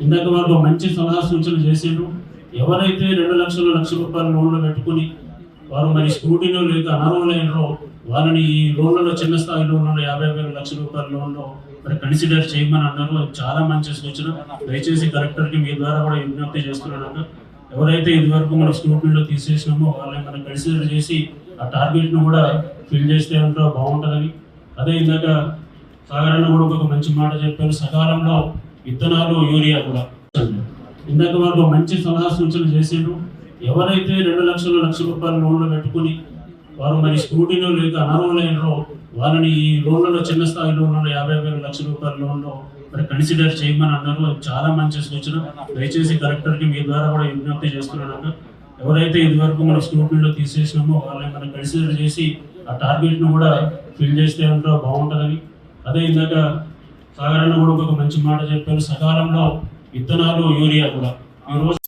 ఇందాక వారు మంచి సలహా సూచనలు చేసిండ్రు. ఎవరైతే 2 లక్షల రూపాయల లోన్లు పెట్టుకుని వారు మరి స్కూటీలో లేక అనర్హులైనరో వాళ్ళని ఈ లోన్లలో చిన్న స్థాయి లోన్లలో 50,000 లక్షల రూపాయల లోన్లో మరి కన్సిడర్ చేయమని అన్నారు. అది చాలా మంచి సూచన. దయచేసి కలెక్టర్కి మీ ద్వారా కూడా విజ్ఞప్తి చేస్తున్నాను. ఎవరైతే ఇదివరకు మనం స్కూటీలో తీసేసినామో వాళ్ళని మనం కన్సిడర్ చేసి ఆ టార్గెట్ను కూడా ఫిల్ చేస్తే అంటూ బాగుంటుందని. అదే ఇందాక సాగరణ కూడా ఒక మంచి మాట చెప్పారు, సకాలంలో విత్తనాలు యూరియా కూడా. ఇందాక వారు మంచి సలహా సూచనలు చేసిండ్రు. ఎవరైతే 2 లక్షల రూపాయల లోన్లు పెట్టుకుని వారు మరి స్కూటీలో లేక అనర్హులైనరో వాళ్ళని ఈ లోన్లలో చిన్న స్థాయి లోన్లలో 50,000 లక్షల రూపాయల లోన్లో మరి కన్సిడర్ చేయమని అన్నారు. అది చాలా మంచి సూచన. దయచేసి కలెక్టర్కి మీ ద్వారా కూడా విజ్ఞప్తి చేస్తున్నాను. ఎవరైతే ఇదివరకు మనం స్కూటీలో తీసేసినామో వాళ్ళని మనం కన్సిడర్ చేసి ఆ టార్గెట్ను కూడా ఫిల్ చేస్తే అంటూ బాగుంటుందని. అదే ఇందాక సాగరణ కూడా ఒక మంచి మాట చెప్పారు, సకాలంలో విత్తనాలు యూరియా కూడా. ఈరోజు